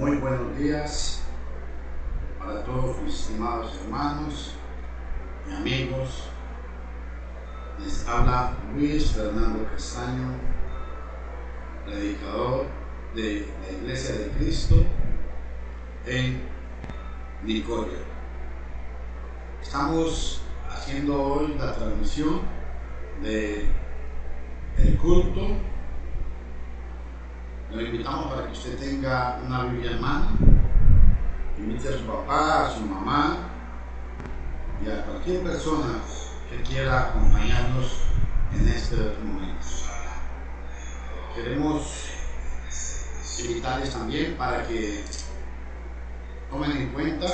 Muy buenos días para todos mis estimados hermanos y amigos. Les habla Luis Fernando Castaño, predicador de la Iglesia de Cristo en Nicoya. Estamos haciendo hoy la transmisión del culto. Lo invitamos para que usted tenga una Biblia en mano, invite a su papá, a su mamá y a cualquier persona que quiera acompañarnos en este momento. Queremos invitarles también para que tomen en cuenta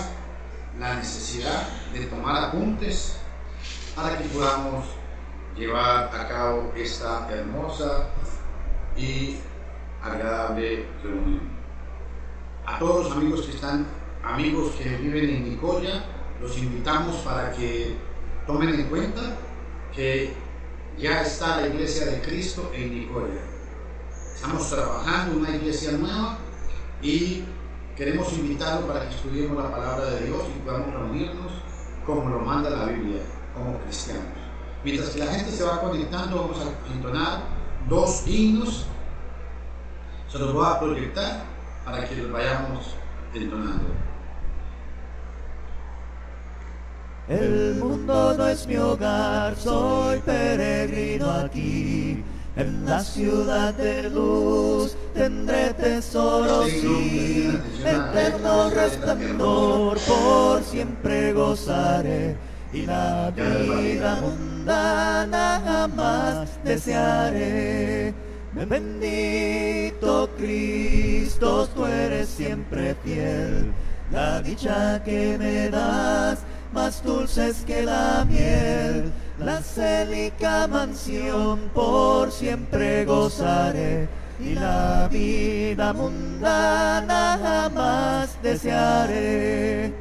la necesidad de tomar apuntes para que podamos llevar a cabo esta hermosa y agradable reunión. A todos los amigos que viven en Nicoya, los invitamos para que tomen en cuenta que ya está la Iglesia de Cristo en Nicoya. Estamos trabajando en una iglesia nueva y queremos invitarlos para que estudiemos la palabra de Dios y podamos reunirnos como lo manda la Biblia, como cristianos. Mientras que la gente se va conectando, vamos a entonar 2 himnos. Se los voy a proyectar para que los vayamos entonando. El mundo no es mi hogar, soy peregrino aquí. En la ciudad de luz tendré tesoros y eterno resplandor por siempre gozaré. Y la vida mundana jamás desearé. Bendito Cristo, tú eres siempre fiel. La dicha que me das, más dulces que la miel. La célica mansión por siempre gozaré. Y la vida mundana jamás desearé.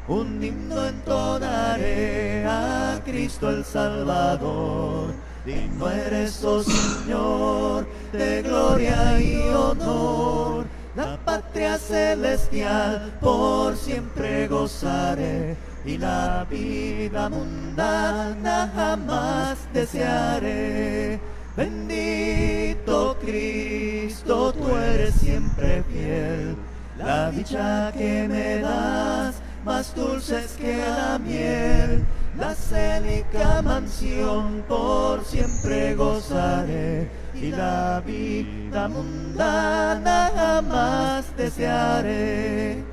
Un himno entonaré a Cristo el Salvador. Digno eres, oh Señor, de gloria y honor. La patria celestial por siempre gozaré. Y la vida mundana jamás desearé. Bendito Cristo, tú eres siempre fiel. La dicha que me das, más dulces que la miel. La célica mansión por siempre gozaré. Y la vida mundana jamás desearé.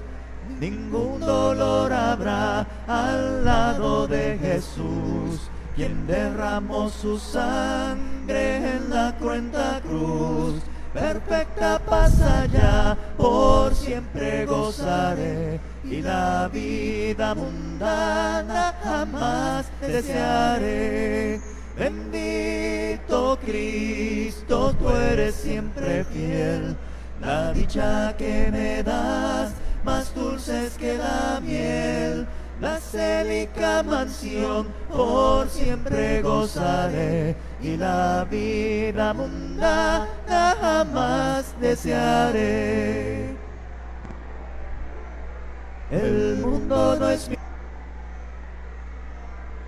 Ningún dolor habrá al lado de Jesús, quien derramó su sangre en la cruenta cruz. Perfecta paz allá, por siempre gozaré. Y la vida mundana jamás desearé. Bendito Cristo, tú eres siempre fiel. La dicha que me das, más dulces que la miel. La célica mansión por siempre gozaré. Y la vida mundana jamás desearé. El mundo no es mi...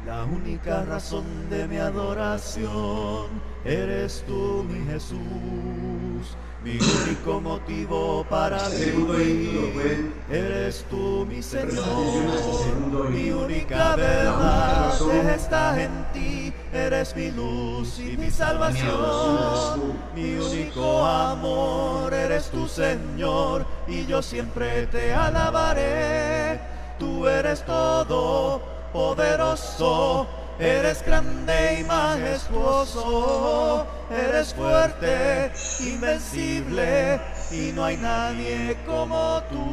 La única razón de mi adoración eres tú, mi Jesús. Mi único motivo para vivir eres tú, mi Señor. Mi única verdad está en ti. Eres mi luz y mi salvación. Mi único amor eres tú, Señor. Y yo siempre te alabaré. Tú eres todo poderoso. Eres grande y majestuoso, eres fuerte, invencible, y no hay nadie como tú.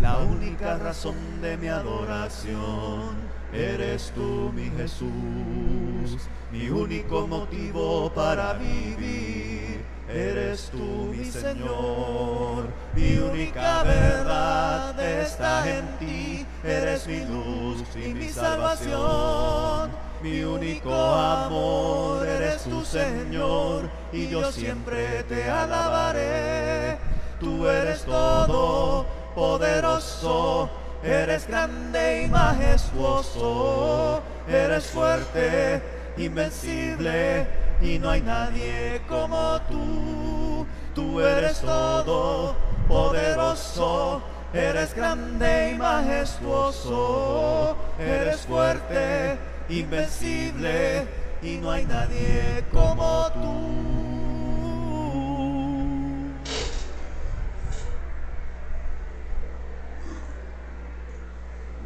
La única razón de mi adoración eres tú, mi Jesús. Mi único motivo para vivir eres tú, mi Señor. Mi única verdad está en ti. Eres mi luz y mi salvación. Mi único amor eres eres tu Señor, y yo siempre te alabaré. Tú eres todo poderoso, eres grande y majestuoso, eres fuerte, invencible, y no hay nadie como tú. Tú eres todo poderoso, eres grande y majestuoso, eres fuerte, invencible, y no hay nadie como tú.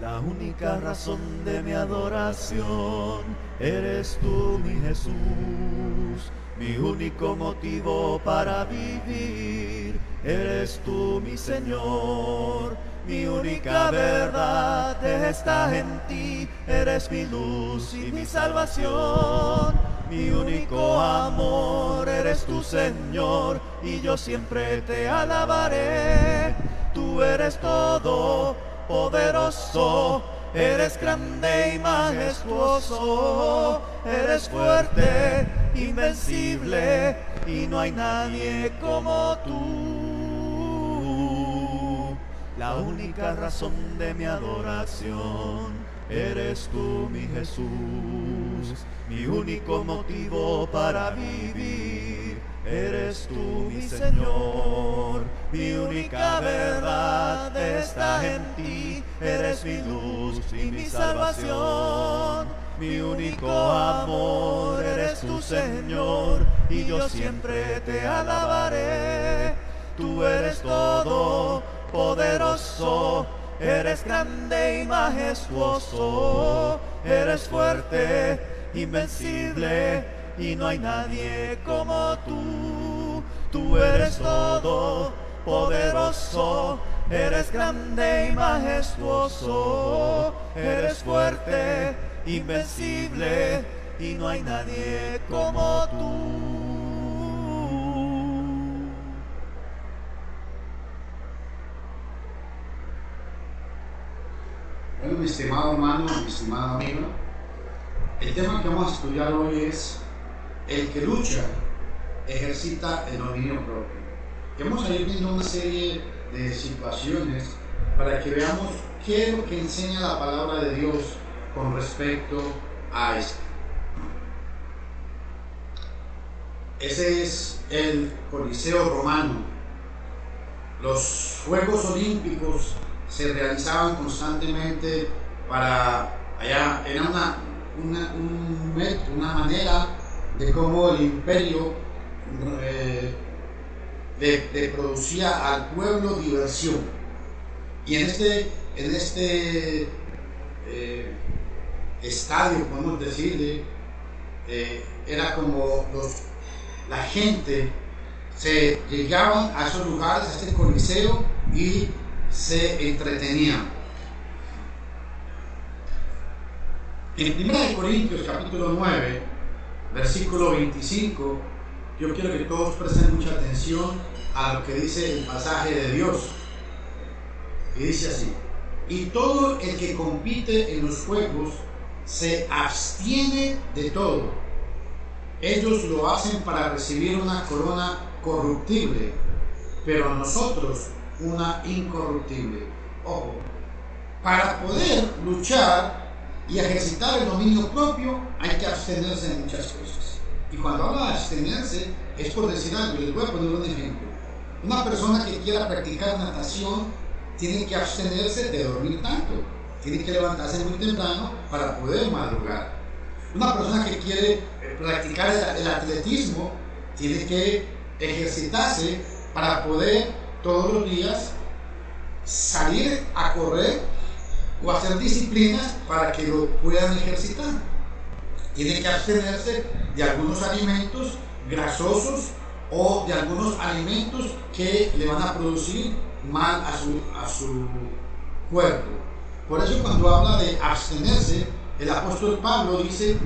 La única razón de mi adoración eres tú, mi Jesús, mi único motivo para vivir. Eres tú, mi Señor, mi única verdad está en ti. Eres mi luz y mi salvación, mi único amor. Eres tu Señor, y yo siempre te alabaré. Tú eres todo poderoso, eres grande y majestuoso, eres fuerte, invencible, y no hay nadie como tú. La única razón de mi adoración eres tú, mi Jesús, mi único motivo para vivir. Eres tú, mi Señor, mi única verdad está en ti. Eres mi luz y mi salvación, mi único amor. Eres tu Señor, y yo siempre te alabaré. Tú eres todo poderoso, eres grande y majestuoso, eres fuerte, invencible, y no hay nadie como tú. Tú eres todo poderoso, eres grande y majestuoso, eres fuerte, invencible, y no hay nadie como tú. Bueno, mi estimado hermano, mi estimado amigo, el tema que vamos a estudiar hoy es: el que lucha ejercita el dominio propio. Vamos a ir viendo una serie de situaciones para que veamos qué es lo que enseña la palabra de Dios con respecto a esto. Ese es el Coliseo romano. Los Juegos Olímpicos se realizaban constantemente para allá. Era una manera de cómo el imperio le producía al pueblo diversión. Y en este estadio, podemos decirle, era como la gente se llegaban a esos lugares, a este coliseo, y se entretenían. En 1 Corintios capítulo 9, versículo 25, yo quiero que todos presten mucha atención a lo que dice el pasaje de Dios. Y dice así: y todo el que compite en los juegos se abstiene de todo. Ellos lo hacen para recibir una corona corruptible, pero nosotros una incorruptible. Ojo, para poder luchar y ejercitar el dominio propio hay que abstenerse de muchas cosas. Y cuando habla de abstenerse es por decir algo. Les voy a poner un ejemplo. Una persona que quiera practicar natación tiene que abstenerse de dormir tanto, tiene que levantarse muy temprano para poder madrugar. Una persona que quiere practicar el atletismo tiene que ejercitarse para poder todos los días salir a correr o hacer disciplinas para que lo puedan ejercitar. Tiene que abstenerse de algunos alimentos grasosos o de algunos alimentos que le van a producir mal a su cuerpo. Por eso, cuando habla de abstenerse, el apóstol Pablo dice: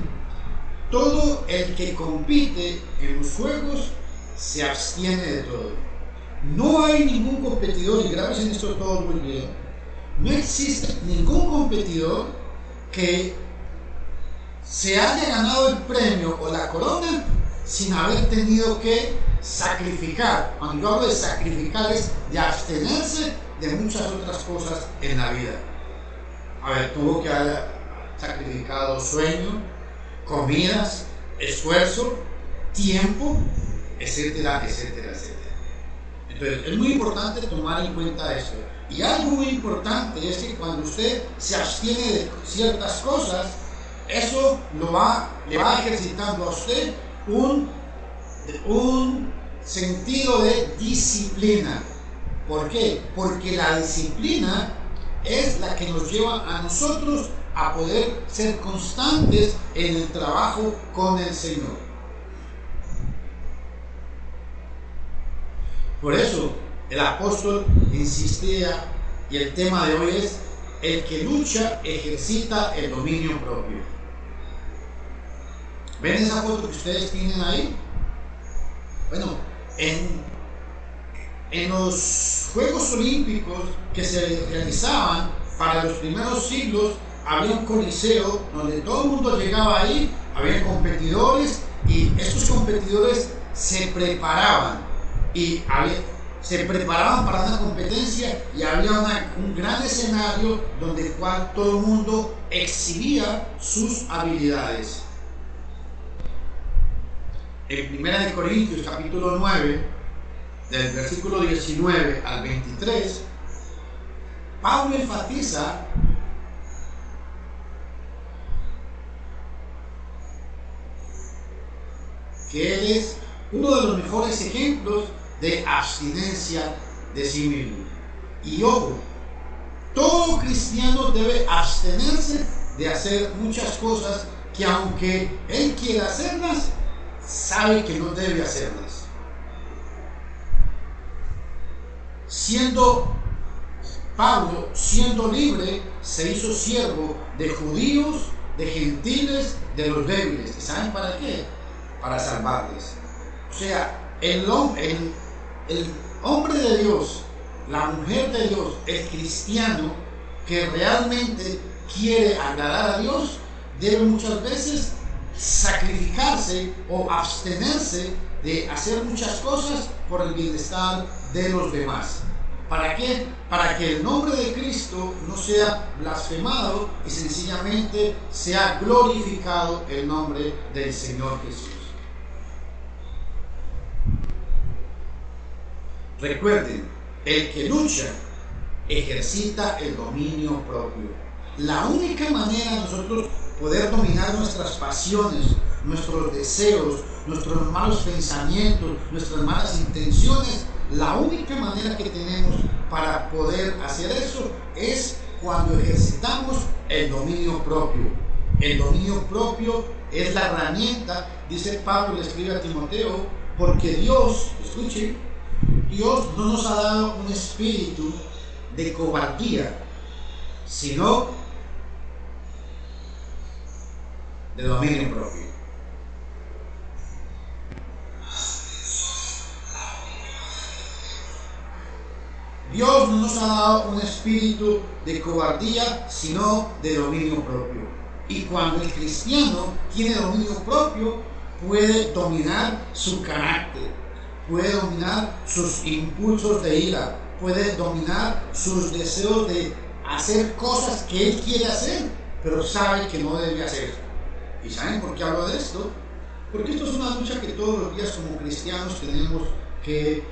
todo el que compite en los juegos se abstiene de todo. No hay ningún competidor, y grábense esto todos muy bien, no existe ningún competidor que se haya ganado el premio o la corona sin haber tenido que sacrificar. Cuando yo hablo de sacrificar es de abstenerse de muchas otras cosas en la vida. A ver, tuvo que haber sacrificado sueño, comidas, esfuerzo, tiempo, etcétera, etcétera, etcétera. Entonces, es muy importante tomar en cuenta eso. Y algo muy importante es que cuando usted se abstiene de ciertas cosas, eso le va ejercitando a usted un sentido de disciplina. ¿Por qué? Porque la disciplina es la que nos lleva a nosotros a poder ser constantes en el trabajo con el Señor. Por eso el apóstol insistía, y el tema de hoy es: el que lucha ejercita el dominio propio. ¿Ven esa foto que ustedes tienen ahí? Bueno, en los Juegos Olímpicos que se realizaban para los primeros siglos, había un coliseo donde todo el mundo llegaba ahí, había competidores, y estos competidores se preparaban para una competencia, y había un gran escenario donde el cual todo el mundo exhibía sus habilidades. En 1 Corintios capítulo 9, del versículo 19 al 23, Pablo enfatiza que él es uno de los mejores ejemplos de abstinencia de sí mismo. Y ojo, todo cristiano debe abstenerse de hacer muchas cosas que, aunque él quiera hacerlas, sabe que no debe hacerlas. Pablo, siendo libre, se hizo siervo de judíos, de gentiles, de los débiles. ¿Y saben para qué? Para salvarles. O sea, el hombre de Dios, la mujer de Dios, el cristiano que realmente quiere agradar a Dios, debe muchas veces sacrificarse o abstenerse de hacer muchas cosas por el bienestar de los demás. ¿Para qué? Para que el nombre de Cristo no sea blasfemado y sencillamente sea glorificado el nombre del Señor Jesús. Recuerden, el que lucha ejercita el dominio propio. La única manera de nosotros poder dominar nuestras pasiones, nuestros deseos, nuestros malos pensamientos, nuestras malas intenciones, la única manera que tenemos para poder hacer eso es cuando ejercitamos el dominio propio. El dominio propio es la herramienta, dice Pablo, le escribe a Timoteo, porque Dios, escuchen, Dios no nos ha dado un espíritu de cobardía, sino de dominio propio. Dios no nos ha dado un espíritu de cobardía, sino de dominio propio. Y cuando el cristiano tiene dominio propio, puede dominar su carácter, puede dominar sus impulsos de ira, puede dominar sus deseos de hacer cosas que él quiere hacer, pero sabe que no debe hacer. ¿Y saben por qué hablo de esto? Porque esto es una lucha que todos los días como cristianos tenemos que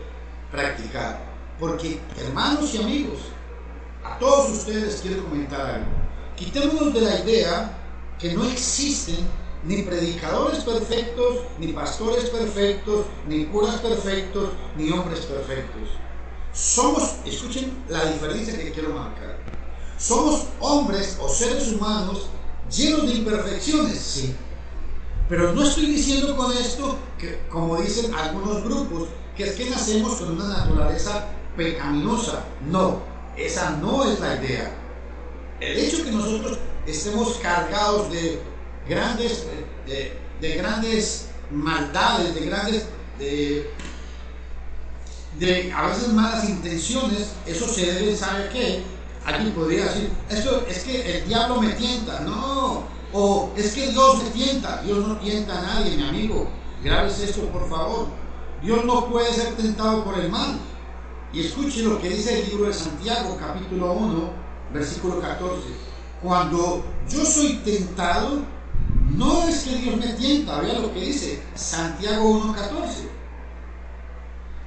practicar. Porque, hermanos y amigos, a todos ustedes quiero comentar algo. Quitémonos de la idea que no existen ni predicadores perfectos, ni pastores perfectos, ni curas perfectos, ni hombres perfectos. Somos, escuchen la diferencia que quiero marcar. Somos hombres o seres humanos llenos de imperfecciones, sí. Pero no estoy diciendo con esto que, como dicen algunos grupos, que es que nacemos con una naturaleza pecaminosa. No, esa no es la idea. El hecho que nosotros estemos cargados de grandes maldades, de a veces malas intenciones, eso se debe, ¿sabe qué? Alguien podría decir, esto es que el diablo me tienta. No, o es que Dios me tienta. Dios no tienta a nadie, mi amigo. Grábese esto, por favor. Dios no puede ser tentado por el mal. Y escuche lo que dice el libro de Santiago, capítulo 1, versículo 14. Cuando yo soy tentado, no es que Dios me tienta, vea lo que dice Santiago 1:14,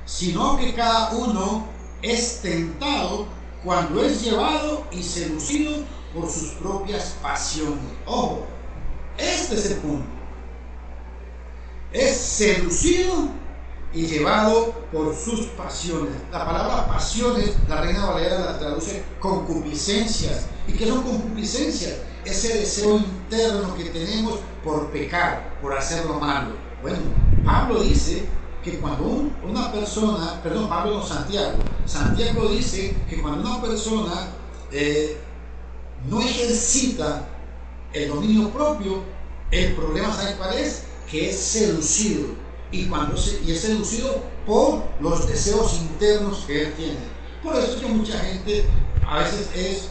sino que cada uno es tentado cuando es llevado y seducido por sus propias pasiones. Ojo, este es el punto. Es seducido y llevado por sus pasiones. La palabra pasiones, la Reina Valera la traduce concupiscencias. ¿Y qué son concupiscencias? Ese deseo interno que tenemos por pecar, por hacer lo malo. Bueno, Pablo dice que cuando una persona, perdón, Pablo no, Santiago dice que cuando una persona no ejercita el dominio propio, el problema, ¿sabe cuál es? Que es seducido, y es seducido por los deseos internos que él tiene. Por eso es que mucha gente a veces es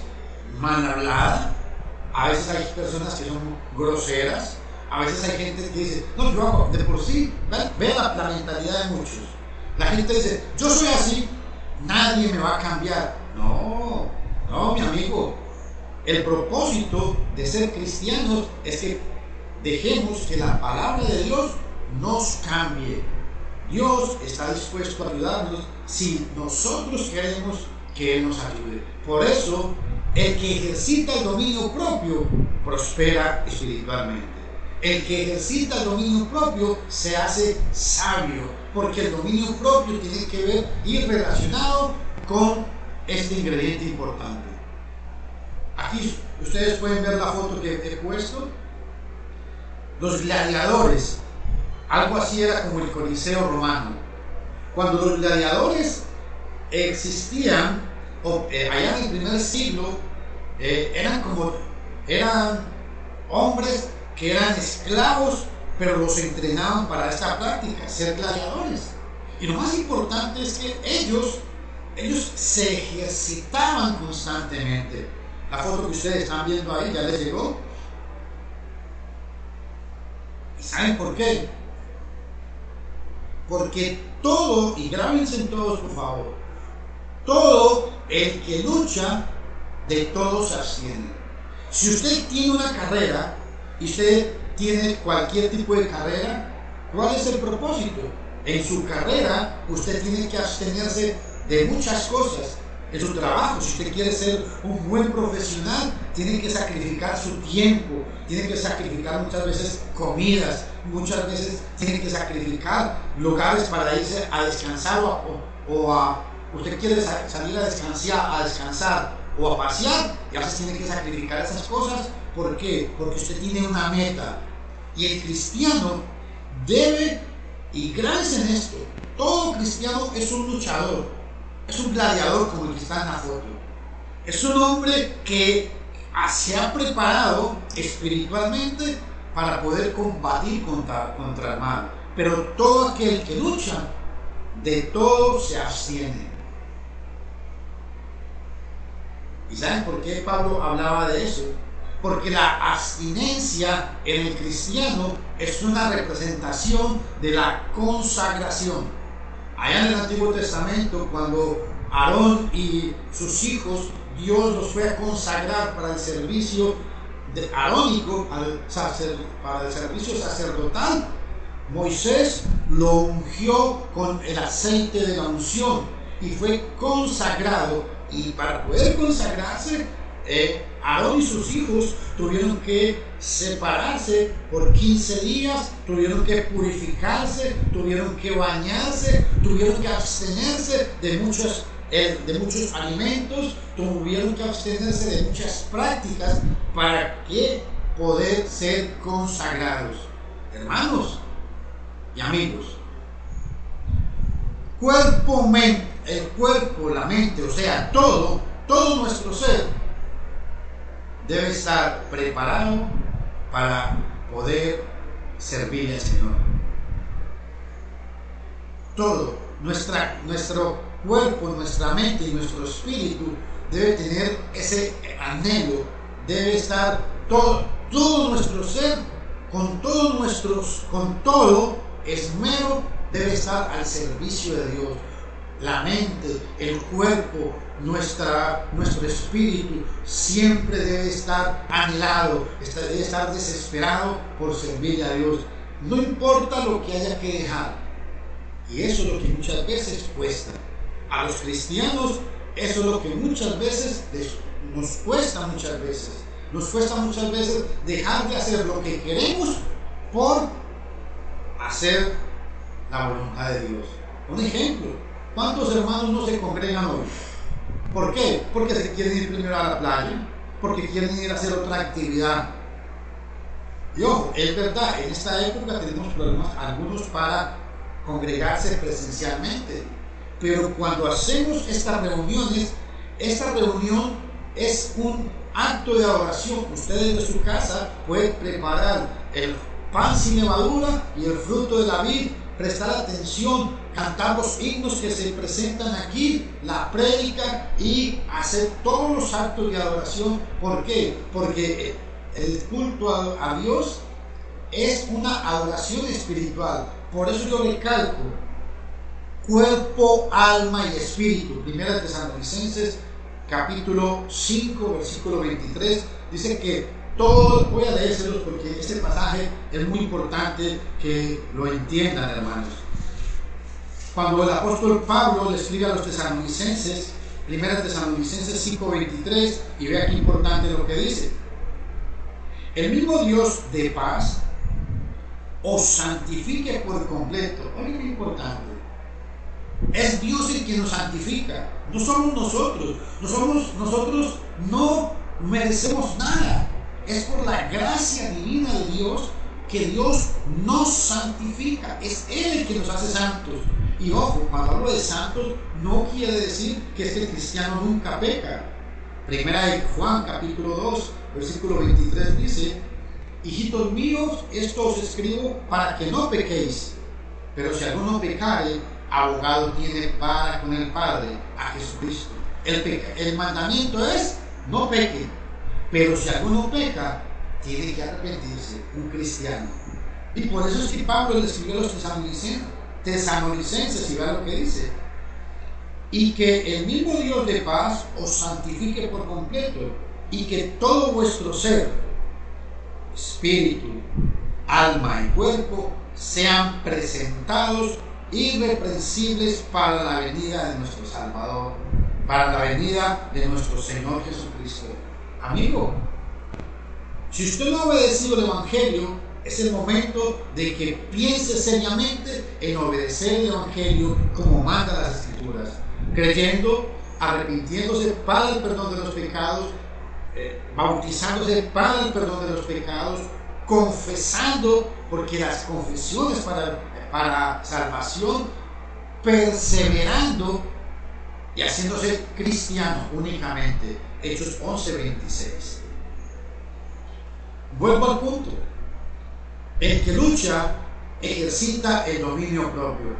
mal hablada, a veces hay personas que son groseras, a veces hay gente que dice, no, yo hago de por sí, vean la mentalidad de muchos. La gente dice, yo soy así, nadie me va a cambiar. No, mi amigo, el propósito de ser cristianos es que dejemos que la palabra de Dios nos cambie. Dios está dispuesto a ayudarnos si nosotros queremos que Él nos ayude. Por eso, el que ejercita el dominio propio prospera espiritualmente. El que ejercita el dominio propio se hace sabio, porque el dominio propio tiene que ver y relacionado con este ingrediente importante. Aquí ustedes pueden ver la foto que he puesto. Los gladiadores, algo así era como el Coliseo romano. Cuando los gladiadores existían, allá en el primer siglo, eran hombres que eran esclavos, pero los entrenaban para esta práctica, ser gladiadores. Y lo más importante es que ellos se ejercitaban constantemente. La foto que ustedes están viendo ahí, ¿ya les llegó? ¿Y saben por qué? Porque todo, y grábense todos por favor, todo el que lucha, de todo se abstiene. Si usted tiene una carrera, y usted tiene cualquier tipo de carrera, ¿cuál es el propósito? En su carrera, usted tiene que abstenerse de muchas cosas. En su trabajo, si usted quiere ser un buen profesional, tiene que sacrificar su tiempo, tiene que sacrificar muchas veces comidas, muchas veces tiene que sacrificar lugares para irse a descansar usted quiere salir a descansar o a pasear, y a veces tiene que sacrificar esas cosas. ¿Por qué? Porque usted tiene una meta, y el cristiano debe, y gracias en esto, todo cristiano es un luchador, es un gladiador como el que está en la foto, es un hombre que se ha preparado espiritualmente para poder combatir contra el mal. Pero todo aquel que lucha, de todo se abstiene. ¿Y saben por qué Pablo hablaba de eso? Porque la abstinencia en el cristiano es una representación de la consagración. Allá en el Antiguo Testamento, cuando Aarón y sus hijos, Dios los fue a consagrar para el servicio arónico, para el servicio sacerdotal, Moisés lo ungió con el aceite de la unción y fue consagrado. Y para poder consagrarse, Aarón y sus hijos tuvieron que separarse por 15 días, tuvieron que purificarse, tuvieron que bañarse, tuvieron que abstenerse de muchos alimentos, tuvieron que abstenerse de muchas prácticas para que poder ser consagrados. Hermanos y amigos, el cuerpo, la mente, o sea, todo nuestro ser debe estar preparado para poder servir al Señor. Todo, nuestro cuerpo, nuestra mente y nuestro espíritu debe tener ese anhelo, debe estar todo nuestro ser, con todo esmero debe estar al servicio de Dios. La mente, el cuerpo, nuestro espíritu siempre debe estar anhelado, debe estar desesperado por servir a Dios. No importa lo que haya que dejar. Y eso es lo que muchas veces cuesta. A los cristianos eso es lo que muchas veces nos cuesta muchas veces. Nos cuesta muchas veces dejar de hacer lo que queremos por hacer la voluntad de Dios. Un ejemplo, ¿cuántos hermanos no se congregan hoy? ¿Por qué? Porque se quieren ir primero a la playa, porque quieren ir a hacer otra actividad. Y ojo, es verdad, en esta época tenemos problemas algunos para congregarse presencialmente, pero cuando hacemos estas reuniones, esta reunión es un acto de adoración. Ustedes de su casa pueden preparar el pan sin levadura y el fruto de la vid, prestar atención, cantar los himnos que se presentan aquí, la prédica y hacer todos los actos de adoración. ¿Por qué? Porque el culto a Dios es una adoración espiritual. Por eso yo recalco cuerpo, alma y espíritu. Primera Tesalonicenses capítulo 5 versículo 23 dice que todos, voy a leérselos porque este pasaje es muy importante que lo entiendan, hermanos. Cuando el apóstol Pablo le escribe a los tesalonicenses, Primera Tesalonicenses 5:23, y vea qué importante lo que dice: el mismo Dios de paz os santifique por completo. Oye, qué importante. Es Dios el que nos santifica, no somos nosotros. Nosotros no merecemos nada. Es por la gracia divina de Dios que Dios nos santifica. Es Él el que nos hace santos. Y ojo, cuando hablo de santos, no quiere decir que este cristiano nunca peca. Primera de Juan capítulo 2 versículo 23 dice: hijitos míos, esto os escribo para que no pequéis. Pero si alguno pecare, abogado tiene para con el Padre, a Jesucristo. El mandamiento es: no peque. Pero si alguno peca, tiene que arrepentirse, un cristiano. Y por eso es que Pablo le escribió a los tesalonicenses, y vean lo que dice: y que el mismo Dios de paz os santifique por completo, y que todo vuestro ser, espíritu, alma y cuerpo, sean presentados irreprensibles para la venida de nuestro Salvador, para la venida de nuestro Señor Jesucristo. Amigo, si usted no ha obedecido el Evangelio, es el momento de que piense seriamente en obedecer el Evangelio como manda las Escrituras, creyendo, arrepintiéndose para el perdón de los pecados, bautizándose para el perdón de los pecados, confesando, porque las confesiones para salvación, perseverando y haciéndose cristiano únicamente. Hechos 11:26. Vuelvo al punto. El que lucha ejercita el dominio propio.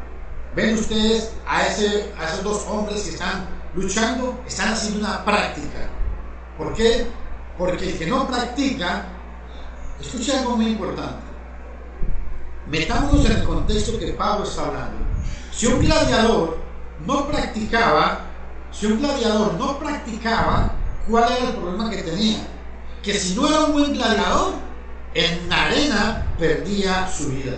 Ven ustedes a esos dos hombres que están luchando, están haciendo una práctica. ¿Por qué? Porque el que no practica, escucha algo muy importante. Metámonos en el contexto que Pablo está hablando. Si un gladiador no practicaba, ¿cuál era el problema que tenía? Que si no era un buen gladiador, en la arena perdía su vida.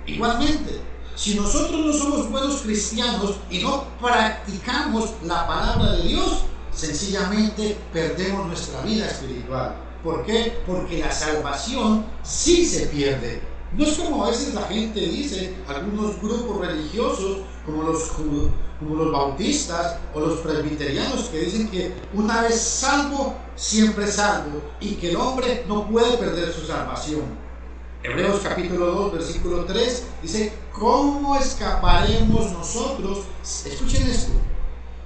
Igualmente, si nosotros no somos buenos cristianos y no practicamos la palabra de Dios, sencillamente perdemos nuestra vida espiritual. ¿Por qué? Porque la salvación sí se pierde. No es como a veces la gente dice, algunos grupos religiosos como los bautistas o los presbiterianos, que dicen que una vez salvo, siempre salvo, y que el hombre no puede perder su salvación. Hebreos capítulo 2 versículo 3 dice: ¿cómo escaparemos nosotros? Escuchen esto: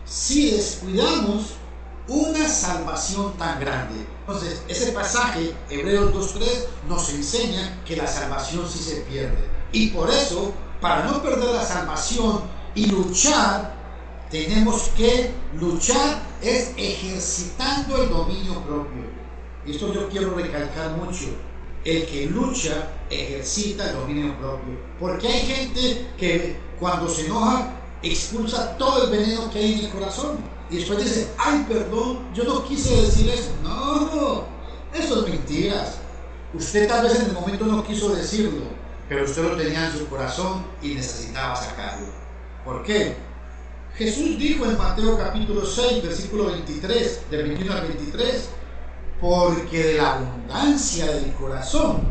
si descuidamos una salvación tan grande. Entonces, ese pasaje, Hebreos 2.3, nos enseña que la salvación sí se pierde. Y por eso, para no perder la salvación y luchar, tenemos que luchar es ejercitando el dominio propio. Y esto yo quiero recalcar mucho. el que lucha ejercita el dominio propio. Porque hay gente que cuando se enoja expulsa todo el veneno que hay en el corazón y después dice, ay, perdón, yo no quise decir eso. No, eso es mentiras. Usted tal vez en el momento no quiso decirlo, pero usted lo tenía en su corazón y necesitaba sacarlo. ¿Por qué? Jesús dijo en Mateo capítulo 6, versículo 23, del 21 al 23, porque de la abundancia del corazón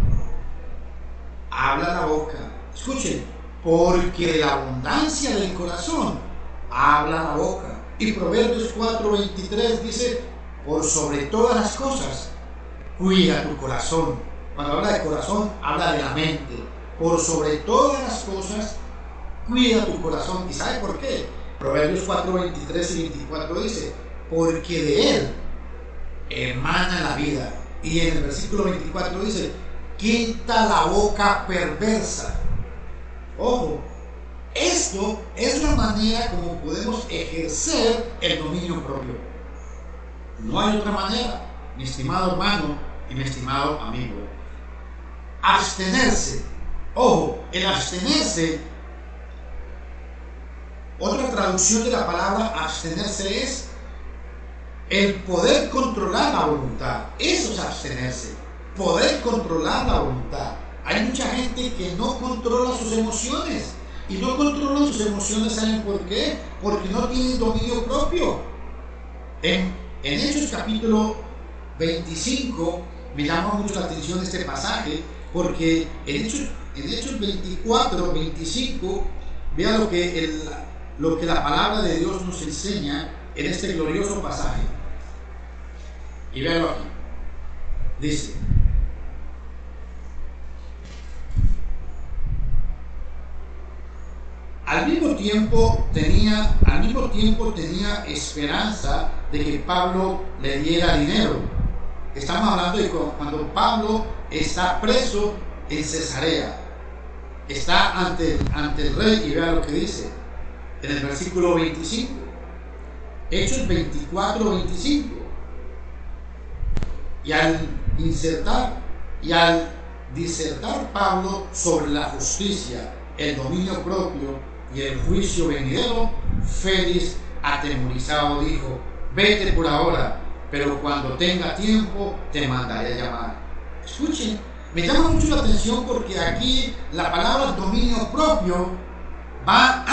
habla la boca. Escuchen, porque de la abundancia del corazón habla la boca. Y Proverbios 4:23 dice, por sobre todas las cosas, cuida tu corazón. Cuando habla de corazón, habla de la mente. Por sobre todas las cosas, cuida tu corazón. ¿Y sabe por qué? Proverbios 4:23 y 24 dice, porque de él emana la vida. Y en el versículo 24 dice, quita la boca perversa. Ojo, esto es la manera como podemos ejercer el dominio propio. No hay otra manera, mi estimado hermano y mi estimado amigo. Abstenerse. Ojo, el abstenerse, otra traducción de la palabra abstenerse es el poder controlar la voluntad. Eso es abstenerse, poder controlar la voluntad. Hay mucha gente que no controla sus emociones. Y no controlan sus emociones, ¿saben por qué? Porque no tienen dominio propio. En Hechos capítulo 25, me llama mucho la atención este pasaje, porque en Hechos 24, 25, vea lo que la palabra de Dios nos enseña en este glorioso pasaje. Y véanlo aquí. Dice, al mismo tiempo tenía esperanza de que Pablo le diera dinero. Estamos hablando de cuando Pablo está preso en Cesarea. Está ante el rey y vea lo que dice en el versículo 25. Hechos 24, 25. Y al disertar Pablo sobre la justicia, el dominio propio y el juicio venidero, Félix, atemorizado, dijo, vete por ahora, pero cuando tenga tiempo te mandaré a llamar. Escuchen, me llama mucho la atención porque aquí la palabra dominio propio va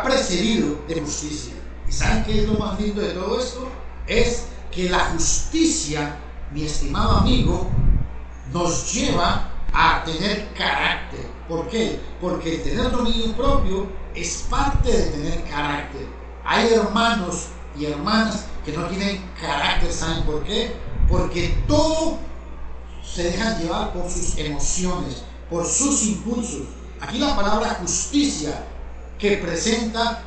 precedido de justicia. ¿Y saben qué es lo más lindo de todo esto? Es que la justicia, mi estimado amigo, nos lleva a tener carácter. ¿Por qué? Porque el tener dominio propio es parte de tener carácter. Hay hermanos y hermanas que no tienen carácter, ¿saben por qué? Porque todo se dejan llevar por sus emociones, por sus impulsos. Aquí la palabra justicia que presenta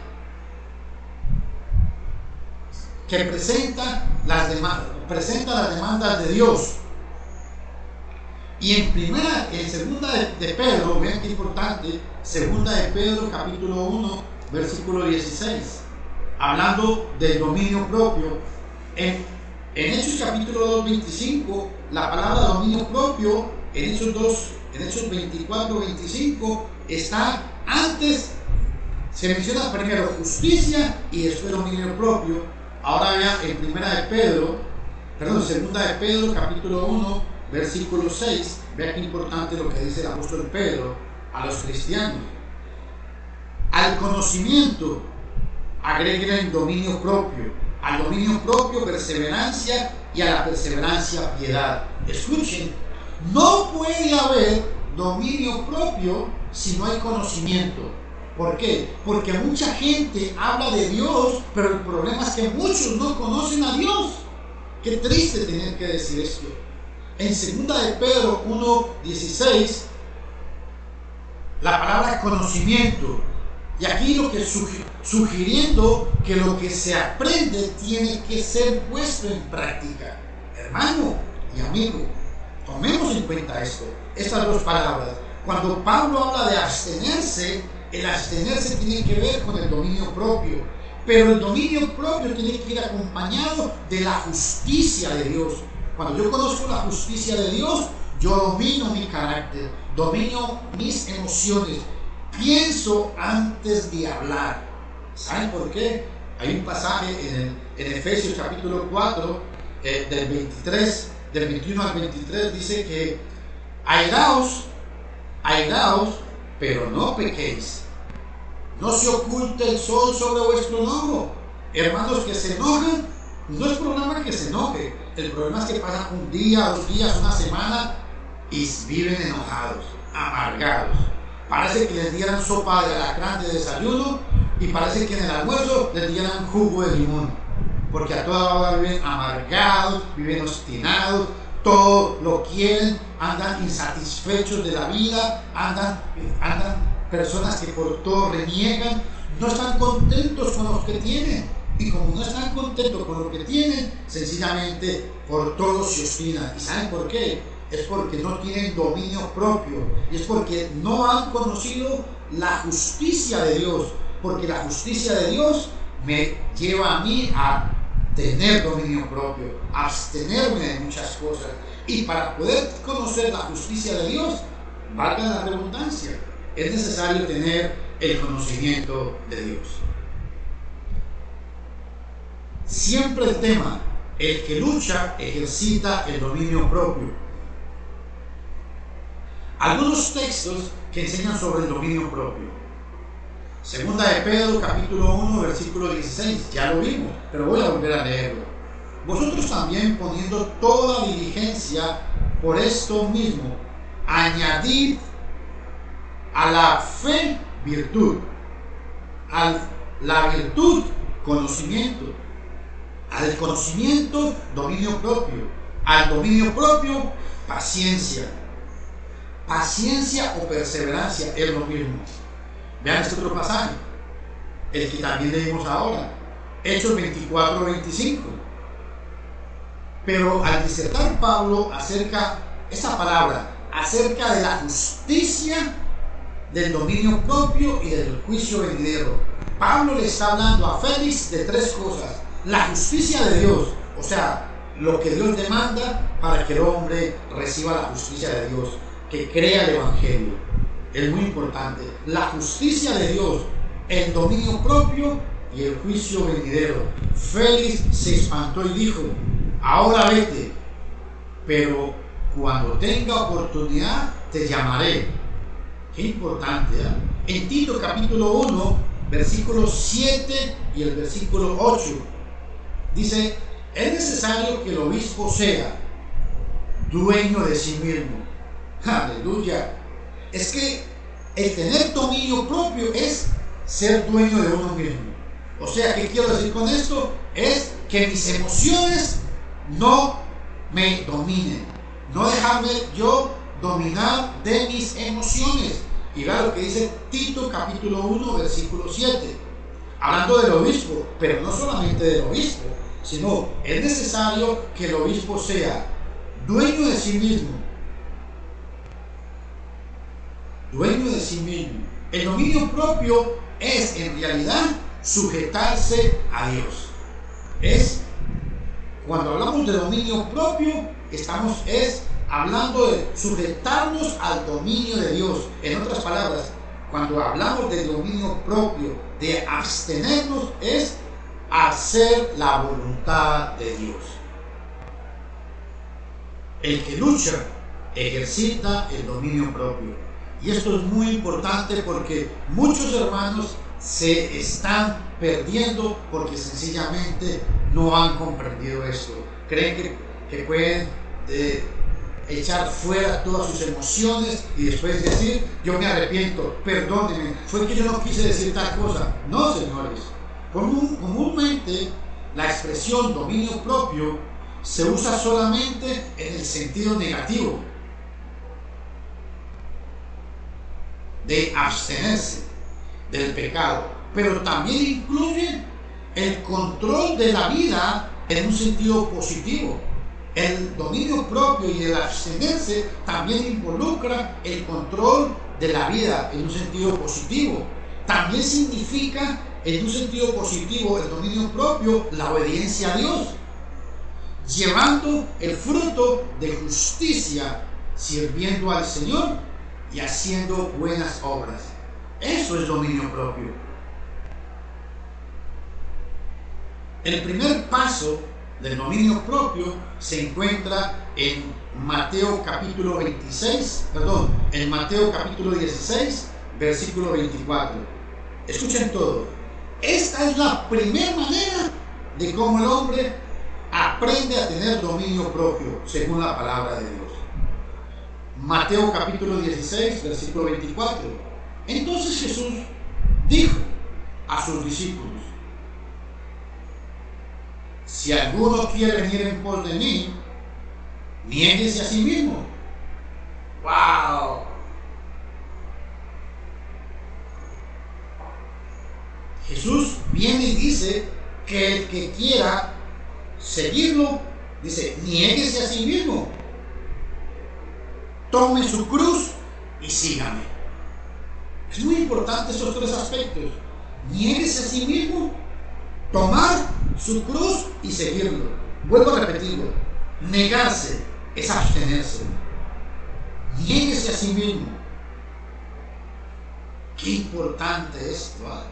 las demandas de Dios. Y en segunda de Pedro, vean qué importante, segunda de Pedro capítulo 1, versículo 16, hablando del dominio propio. En Hechos capítulo 2, 25, la palabra dominio propio, en Hechos 24, 25, está antes, se menciona primero justicia y después dominio propio. Ahora vean en segunda de Pedro capítulo 1, versículo 6, vea qué importante lo que dice el apóstol Pedro a los cristianos. Al conocimiento agreguen dominio propio, al dominio propio perseverancia y a la perseverancia piedad. Escuchen, no puede haber dominio propio si no hay conocimiento. ¿Por qué? Porque mucha gente habla de Dios, pero el problema es que muchos no conocen a Dios. Qué triste tener que decir esto. En 2 de Pedro 1:16, la palabra conocimiento, y aquí lo que sugiriendo que lo que se aprende tiene que ser puesto en práctica. Hermano y amigo, tomemos en cuenta estas dos palabras. Cuando Pablo habla de abstenerse, el abstenerse tiene que ver con el dominio propio, pero el dominio propio tiene que ir acompañado de la justicia de Dios. Cuando yo conozco la justicia de Dios, yo domino mi carácter, domino mis emociones, pienso antes de hablar. ¿Saben por qué? Hay un pasaje en Efesios capítulo 4, del 21 al 23, dice que airaos, pero no pequéis. No se oculte el sol sobre vuestro enojo. Hermanos que se enojan, no es problema que se enoje. El problema es que pasan un día, 2 días, una semana y viven enojados, amargados. Parece que les dieran sopa de alacrán de desayuno y parece que en el almuerzo les dieran jugo de limón. Porque a toda hora viven amargados, viven obstinados, todo lo quieren, andan insatisfechos de la vida, andan personas que por todo reniegan, no están contentos con lo que tienen. Y como no están contentos con lo que tienen, sencillamente por todo se obstinan. ¿Y saben por qué? Es porque no tienen dominio propio. Y es porque no han conocido la justicia de Dios. Porque la justicia de Dios me lleva a mí a tener dominio propio, a abstenerme de muchas cosas. Y para poder conocer la justicia de Dios, valga la redundancia, es necesario tener el conocimiento de Dios. Siempre el tema, el que lucha ejercita el dominio propio. Algunos textos que enseñan sobre el dominio propio. Segunda de Pedro, capítulo 1, versículo 16, ya lo vimos, pero voy a volver a leerlo. Vosotros también, poniendo toda diligencia por esto mismo, añadid a la fe virtud, a la virtud conocimiento, al conocimiento dominio propio, al dominio propio paciencia. Paciencia o perseverancia es lo mismo. Vean este otro pasaje, el que también leímos ahora, Hechos 24-25. Pero al disertar Pablo acerca de la justicia, del dominio propio y del juicio venidero, Pablo le está hablando a Félix de 3 cosas: la justicia de Dios, o sea, lo que Dios demanda para que el hombre reciba la justicia de Dios, que crea el evangelio. Es muy importante. La justicia de Dios, el dominio propio y el juicio venidero. Félix se espantó y dijo: ahora vete, pero cuando tenga oportunidad te llamaré. Qué importante, ¿eh? En Tito capítulo 1, versículo 7 y el versículo 8, dice: es necesario que el obispo sea dueño de sí mismo. Aleluya. Es que el tener dominio propio es ser dueño de uno mismo. O sea, ¿qué quiero decir con esto? Es que mis emociones no me dominen, no dejarme yo dominar de mis emociones. Y vean lo que dice Tito capítulo 1 versículo 7, hablando del obispo, pero no solamente del obispo, sino es necesario que el obispo sea dueño de sí mismo. Dueño de sí mismo. El dominio propio es en realidad sujetarse a Dios. Cuando hablamos de dominio propio, estamos hablando de sujetarnos al dominio de Dios. En otras palabras, cuando hablamos del dominio propio, de abstenernos, es hacer la voluntad de Dios. El que lucha ejercita el dominio propio. Y esto es muy importante porque muchos hermanos se están perdiendo porque sencillamente no han comprendido esto. Creen que pueden echar fuera todas sus emociones y después decir: yo me arrepiento, perdónenme, fue que yo no quise decir tal cosa. No, señores. Comúnmente la expresión dominio propio se usa solamente en el sentido negativo, de abstenerse del pecado, pero también incluye el control de la vida en un sentido positivo. El dominio propio y el abstenerse también involucra el control de la vida en un sentido positivo. También significa en un sentido positivo el dominio propio la obediencia a Dios. llevando el fruto de justicia, sirviendo al Señor y haciendo buenas obras. Eso es dominio propio. El primer paso del dominio propio se encuentra en Mateo capítulo 16, versículo 24. Escuchen todo. Esta es la primera manera de cómo el hombre aprende a tener dominio propio, según la palabra de Dios. Mateo capítulo 16, versículo 24. Entonces Jesús dijo a sus discípulos: si alguno quiere venir en pos de mí, niéguese a sí mismo. ¡Wow! Jesús viene y dice que el que quiera seguirlo, dice, niéguese a sí mismo. Tome su cruz y sígame. Es muy importante esos tres aspectos. Niéguese a sí mismo, tomar su cruz y seguirlo. Vuelvo a repetirlo. Negarse es abstenerse. Niéguese a sí mismo. Qué importante esto, ¿eh?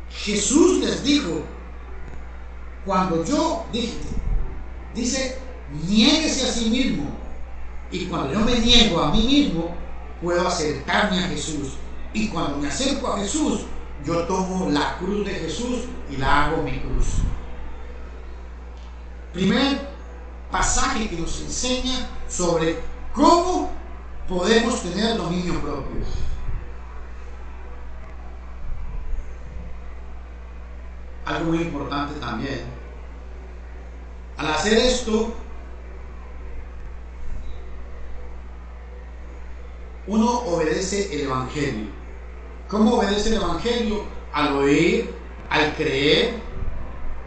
Jesús les dijo, cuando yo dije, dice, niéguese a sí mismo. Y cuando yo me niego a mí mismo, puedo acercarme a Jesús. Y cuando me acerco a Jesús, yo tomo la cruz de Jesús y la hago mi cruz. Primer pasaje que nos enseña sobre cómo podemos tener dominio propio. Algo muy importante también. Al hacer esto, uno obedece el Evangelio. ¿Cómo obedece el Evangelio? Al oír, al creer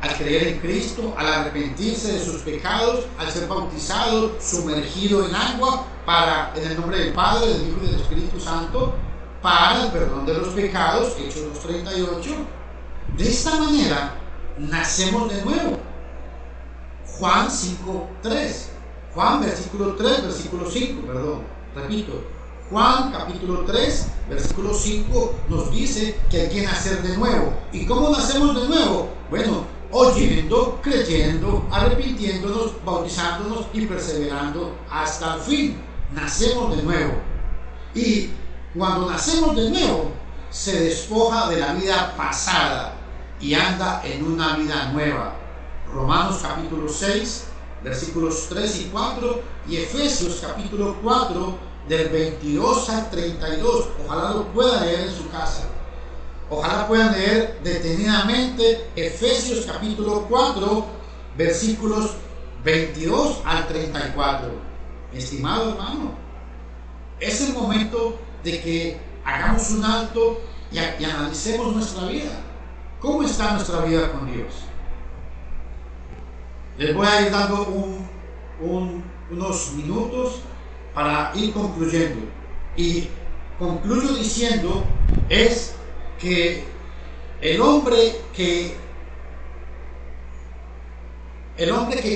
en Cristo, al arrepentirse de sus pecados, al ser bautizado, sumergido en agua, en el nombre del Padre, del Hijo y del Espíritu Santo, para el perdón de los pecados, Hechos 2:38. De esta manera nacemos de nuevo. Juan 5:3. Juan versículo 3, versículo 5, repito. Juan capítulo 3, versículo 5 nos dice que hay que nacer de nuevo. ¿Y cómo nacemos de nuevo? Bueno, oyendo, creyendo, arrepintiéndonos, bautizándonos y perseverando hasta el fin. Nacemos de nuevo. Y cuando nacemos de nuevo, se despoja de la vida pasada y anda en una vida nueva. Romanos capítulo 6, versículos 3 y 4 y Efesios capítulo 4, del 22 al 32. Ojalá lo puedan leer en su casa. Ojalá puedan leer detenidamente Efesios capítulo 4, versículos 22 al 34. Estimado hermano, es el momento de que hagamos un alto y analicemos nuestra vida. ¿Cómo está nuestra vida con Dios? Les voy a ir dando unos minutos para ir concluyendo. Y concluyo diciendo es que el hombre que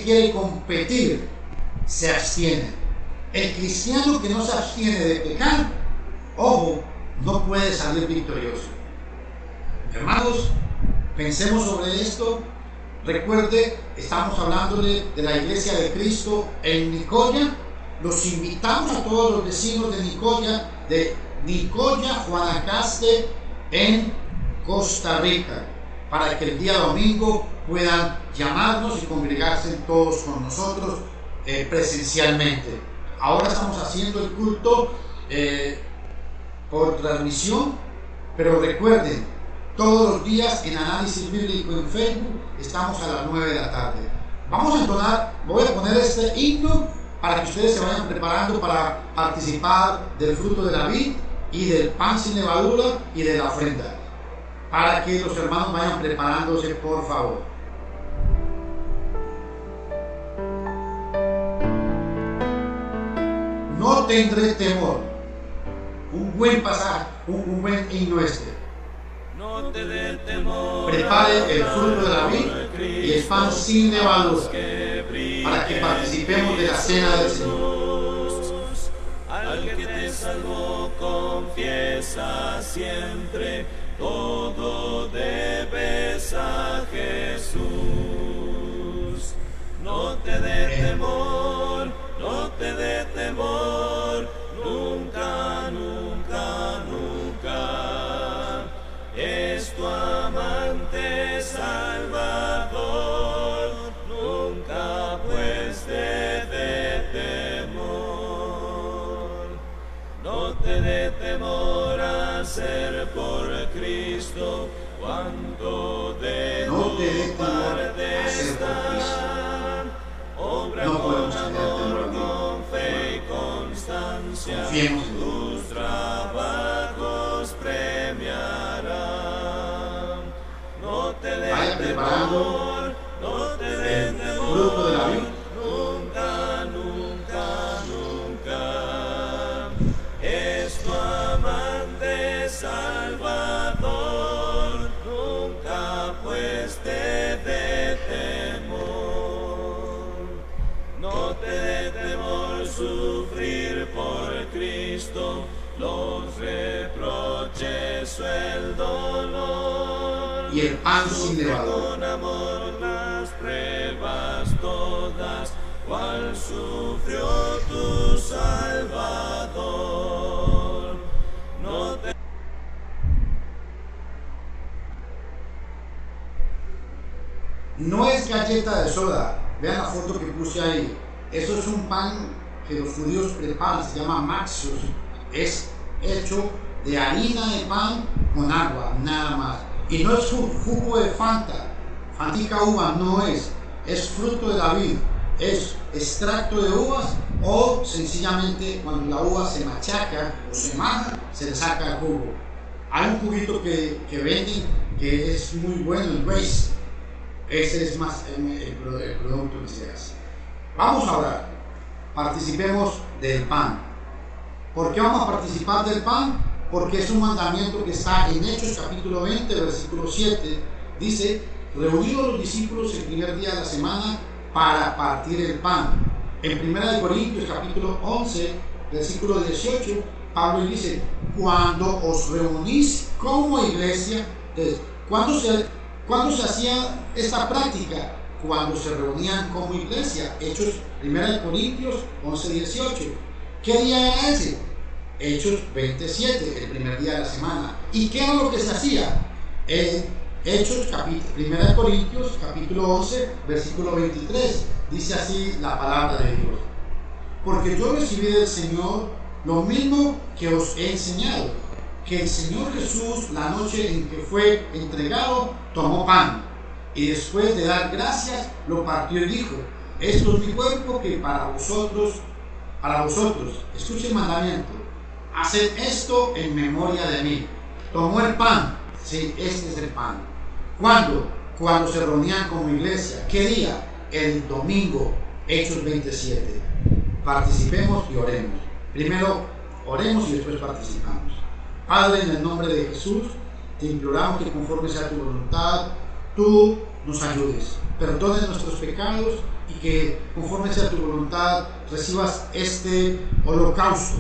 quiere competir se abstiene. El cristiano que no se abstiene de pecar, ojo, no puede salir victorioso. Hermanos, pensemos sobre esto. Recuerde, estamos hablándole de la iglesia de Cristo en Nicoya. Los invitamos a todos los vecinos de Nicoya, Guanacaste, en Costa Rica, para que el día domingo puedan llamarnos y congregarse todos con nosotros presencialmente. Ahora estamos haciendo el culto por transmisión, pero recuerden, todos los días en Análisis Bíblico en Facebook estamos a las 9 de la tarde. Vamos a entonar, voy a poner este himno para que ustedes se vayan preparando para participar del fruto de la vid y del pan sin levadura y de la ofrenda, para que los hermanos vayan preparándose, por favor. No tendré temor. Un buen pasaje, un buen himno este. No te dé temor. Prepare el fruto de la vid y el pan sin levadura. para que participemos de la cena del Señor. Al que te salvó, confiesa siempre, todo debes a Jesús. No te dé temor, no te dé temor, nunca, nunca, nunca. Es tu amante Salvador, nunca pues te dé temor. No te dé temor a ser por Cristo, cuanto de tu parte está. Obra con amor, con fe y constancia, tus trabajos premiarán. No te dé temor, no te dé temor, nunca, nunca, nunca. Es tu amante Salvador, nunca pues te dé temor. No te dé temor sufrir por Cristo los reproches o el dolor. Y el pan sin levadura. Con amor las pruebas todas, cual sufrió tu Salvador. No te No es galleta de soda. Vean la foto que puse ahí. Eso es un pan que los judíos preparan, se llama maxios. Es hecho de harina de pan con agua, nada más. Y no es jugo de Fanta, Fantica uva, no es. Es fruto de la vid, es extracto de uvas, o sencillamente cuando la uva se machaca o se maja, se le saca el jugo. Hay un juguito que venden que es muy bueno, el Grace. Ese es más el producto que se hace. Vamos a orar. Participemos del pan. ¿Por qué vamos a participar del pan? Porque es un mandamiento que está en Hechos capítulo 20, versículo 7. Dice, reunidos los discípulos el primer día de la semana para partir el pan. En 1 Corintios capítulo 11, versículo 18, Pablo dice, cuando os reunís como iglesia, entonces, ¿cuándo se hacía esta práctica? Cuando se reunían como iglesia. Hechos 1 Corintios 11, 18. ¿Qué día era ese? Hechos 27, el primer día de la semana. ¿Y qué era lo que se hacía? Hechos 1 Corintios capítulo 11, versículo 23. Dice así la palabra de Dios. Porque yo recibí del Señor lo mismo que os he enseñado, que el Señor Jesús, la noche en que fue entregado, tomó pan, y después de dar gracias, lo partió y dijo, esto es mi cuerpo que para vosotros, escuchen el mandamiento, haced esto en memoria de mí. Tomó el pan, sí, este es el pan. ¿Cuándo? Cuando se reunían como iglesia. ¿Qué día? El domingo, Hechos 27. Participemos y oremos. Primero oremos y después participamos. Padre, en el nombre de Jesús, te imploramos que conforme sea tu voluntad, tú nos ayudes, perdones nuestros pecados y que conforme sea tu voluntad recibas este holocausto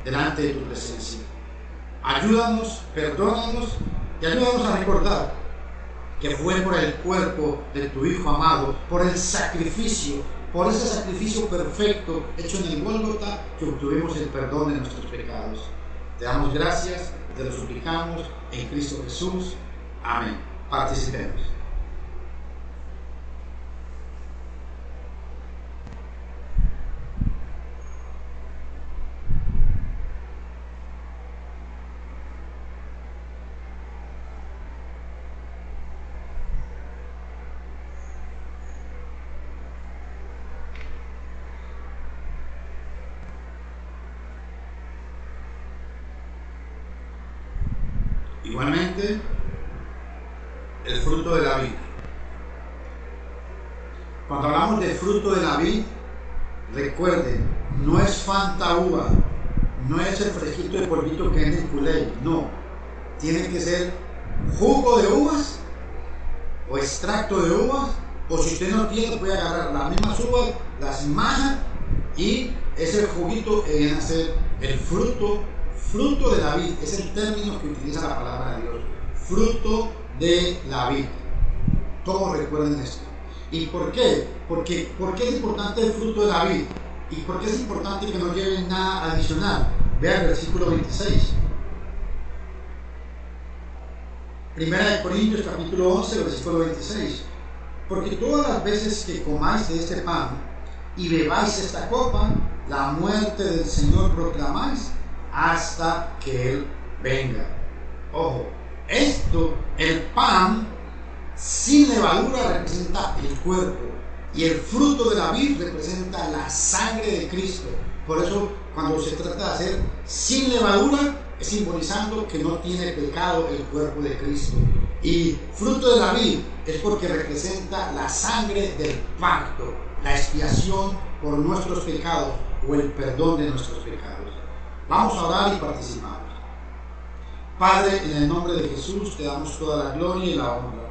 delante de tu presencia. Ayúdanos, perdónanos y ayúdanos a recordar que fue por el cuerpo de tu Hijo amado, por el sacrificio, por ese sacrificio perfecto hecho en el Gólgota, que obtuvimos el perdón de nuestros pecados. Te damos gracias, te lo suplicamos en Cristo Jesús. Amén. Participemos. Igualmente, el fruto de la vid. Cuando hablamos de fruto de la vid, recuerden, no es Fanta uva, no es el fresquito de polvito que es el Kool-Aid, no. Tiene que ser jugo de uvas, o extracto de uvas, O si usted no tiene, puede agarrar las mismas uvas, las maja y ese juguito viene a ser el fruto de la vid. Es el término que utiliza la palabra de Dios. Fruto de la vid. Todos recuerden esto. ¿Y por qué? ¿Por qué es importante el fruto de la vid? ¿Y por qué es importante que no lleven nada adicional? Vea el versículo 26. Primera de Corintios capítulo 11, versículo 26. Porque todas las veces que comáis de este pan y bebáis esta copa, la muerte del Señor proclamáis hasta que Él venga. Ojo, el pan sin levadura representa el cuerpo y el fruto de la vid representa la sangre de Cristo. Por eso, cuando se trata de hacer sin levadura, es simbolizando que no tiene pecado el cuerpo de Cristo. Y fruto de la vid es porque representa la sangre del pacto, la expiación por nuestros pecados o el perdón de nuestros pecados. Vamos a orar y participamos. Padre, en el nombre de Jesús te damos toda la gloria y la honra.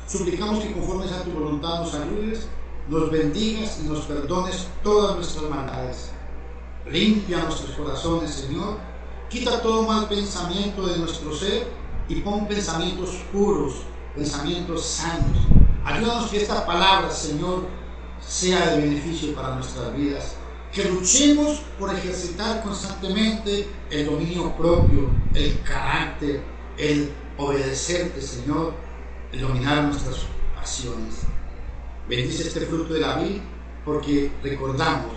Suplicamos que conforme a tu voluntad nos ayudes, nos bendigas y nos perdones todas nuestras maldades. Limpia nuestros corazones, Señor. Quita todo mal pensamiento de nuestro ser y pon pensamientos puros, pensamientos sanos. Ayúdanos que esta palabra, Señor, sea de beneficio para nuestras vidas. Que luchemos por ejercitar constantemente el dominio propio, el carácter, el obedecerte, Señor, el dominar nuestras pasiones. Bendice este fruto de la vid, porque recordamos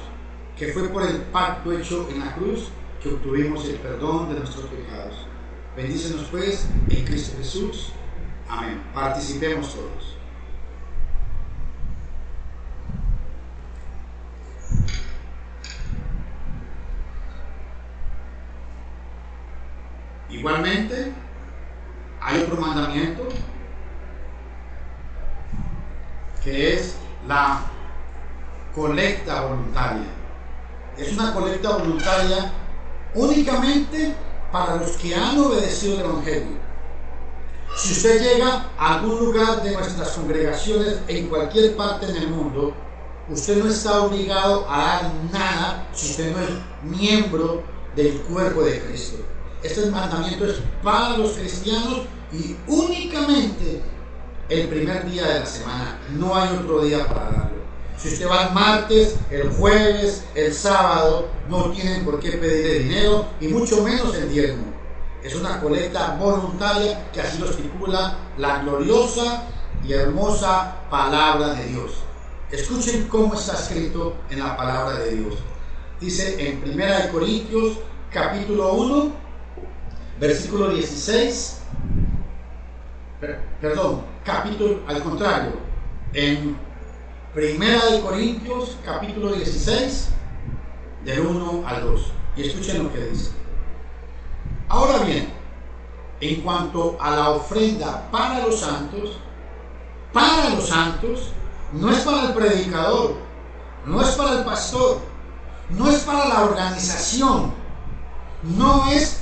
que fue por el pacto hecho en la cruz que obtuvimos el perdón de nuestros pecados. Bendícenos pues en Cristo Jesús. Amén. Participemos todos. Igualmente, hay otro mandamiento que es la colecta voluntaria. Es una colecta voluntaria únicamente para los que han obedecido el Evangelio. Si usted llega a algún lugar de nuestras congregaciones en cualquier parte en el mundo, usted no está obligado a dar nada si usted no es miembro del cuerpo de Cristo. Este mandamiento es para los cristianos y únicamente el primer día de la semana. No hay otro día para darlo. Si usted va el martes, el jueves, el sábado, no tienen por qué pedirle dinero y mucho menos el diezmo. Es una colecta voluntaria que así lo estipula la gloriosa y hermosa palabra de Dios. Escuchen cómo está escrito en la palabra de Dios. Dice en 1 Corintios capítulo 1, versículo 16, en 1 Corintios capítulo 16, del 1 al 2. Y escuchen lo que dice. Ahora bien, en cuanto a la ofrenda para los santos, no es para el predicador, no es para el pastor, no es para la organización, no es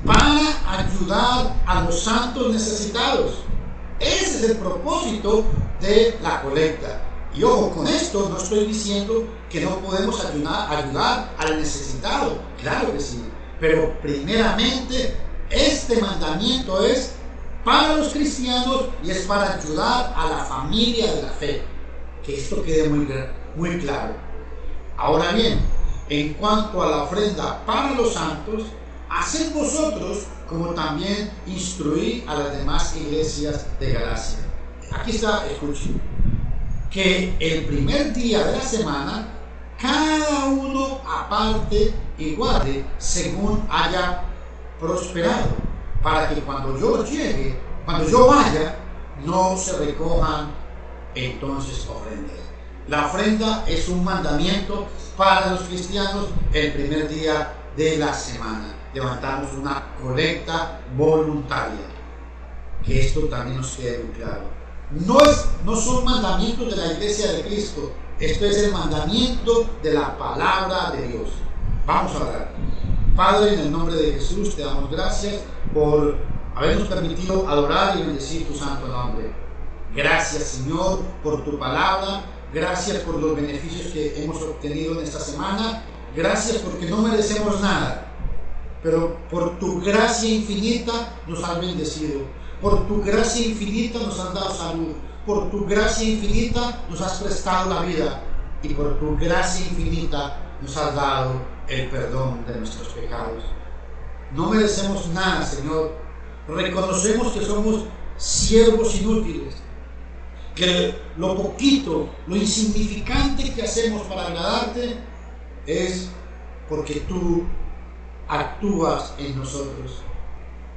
para ayudar a los santos necesitados. Ese es el propósito de la colecta. Y ojo, con esto no estoy diciendo que no podemos ayudar al necesitado. Claro que sí. Pero primeramente, este mandamiento es para los cristianos y es para ayudar a la familia de la fe. Que esto quede muy claro. Ahora bien, en cuanto a la ofrenda para los santos, haced vosotros como también instruí a las demás iglesias de Galacia. Aquí está, escuchen, que el primer día de la semana cada uno aparte y guarde según haya prosperado, para que cuando yo vaya, no se recojan entonces ofrendas. La ofrenda es un mandamiento para los cristianos el primer día de la semana. Levantamos una colecta voluntaria. Que esto también nos quede muy claro. No son mandamientos de la Iglesia de Cristo. Esto es el mandamiento de la palabra de Dios. Vamos a orar. Padre, en el nombre de Jesús te damos gracias por habernos permitido adorar y bendecir tu santo nombre. Gracias, Señor, por tu palabra. Gracias por los beneficios que hemos obtenido en esta semana. Gracias porque no merecemos nada, pero por tu gracia infinita nos has bendecido. Por tu gracia infinita nos has dado salud. Por tu gracia infinita nos has prestado la vida. Y por tu gracia infinita nos has dado el perdón de nuestros pecados. No merecemos nada, Señor. Reconocemos que somos siervos inútiles, que lo poquito, lo insignificante que hacemos para agradarte es porque tú actúas en nosotros.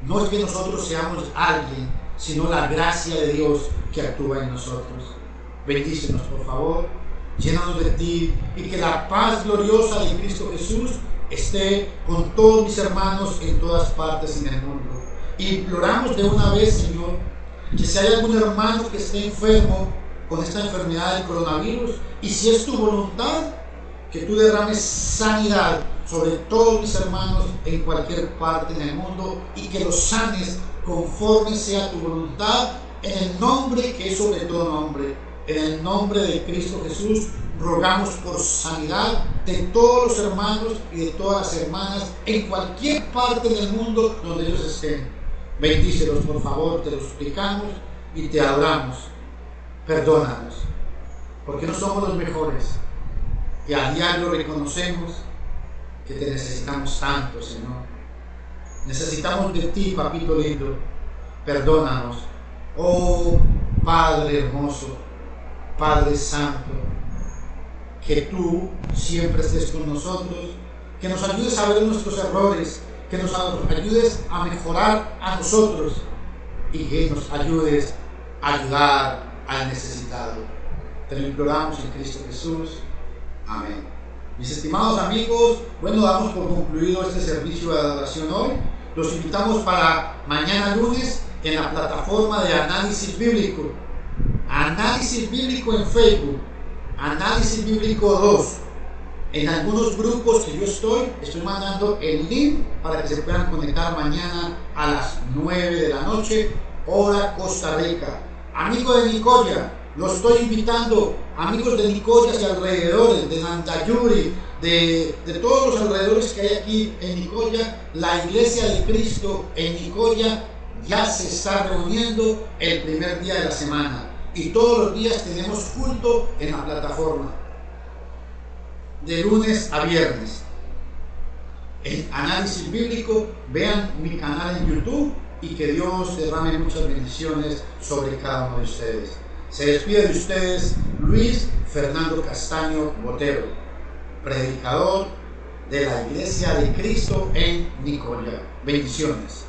No es que nosotros seamos alguien, sino la gracia de Dios que actúa en nosotros. Bendícenos, por favor, llénanos de ti, y que la paz gloriosa de Cristo Jesús esté con todos mis hermanos en todas partes en el mundo. Imploramos de una vez, Señor, que si hay algún hermano que esté enfermo con esta enfermedad del coronavirus, y si es tu voluntad, que tú derrames sanidad sobre todos mis hermanos en cualquier parte en el mundo, y que los sanes conforme sea tu voluntad, en el nombre que es sobre todo nombre, en el nombre de Cristo Jesús. Rogamos por sanidad de todos los hermanos y de todas las hermanas en cualquier parte del mundo donde ellos estén. Bendícelos, por favor, te lo suplicamos y te adoramos. Perdónanos, porque no somos los mejores, y a diario reconocemos que te necesitamos tanto, Señor. Necesitamos de ti, papito lindo. Perdónanos, oh Padre hermoso, Padre santo, que tú siempre estés con nosotros, que nos ayudes a ver nuestros errores, que nos ayudes a mejorar a nosotros, y que nos ayudes a ayudar al necesitado. Te lo imploramos en Cristo Jesús. Amén. Mis estimados amigos, bueno, damos por concluido este servicio de adoración hoy. Los invitamos para mañana lunes en la plataforma de Análisis Bíblico. Análisis Bíblico en Facebook, Análisis Bíblico 2. En algunos grupos que yo estoy mandando el link para que se puedan conectar mañana a las 9 de la noche, hora Costa Rica. Amigos de Nicoya, los estoy invitando, amigos de Nicoya y alrededores, de Nandayuri, de todos los alrededores que hay aquí en Nicoya. La Iglesia de Cristo en Nicoya ya se está reuniendo el primer día de la semana, y todos los días tenemos culto en la plataforma, de lunes a viernes. En Análisis Bíblico, vean mi canal en YouTube, y que Dios derrame muchas bendiciones sobre cada uno de ustedes. Se despide de ustedes Luis Fernando Castaño Botero, predicador de la Iglesia de Cristo en Nicoya. Bendiciones.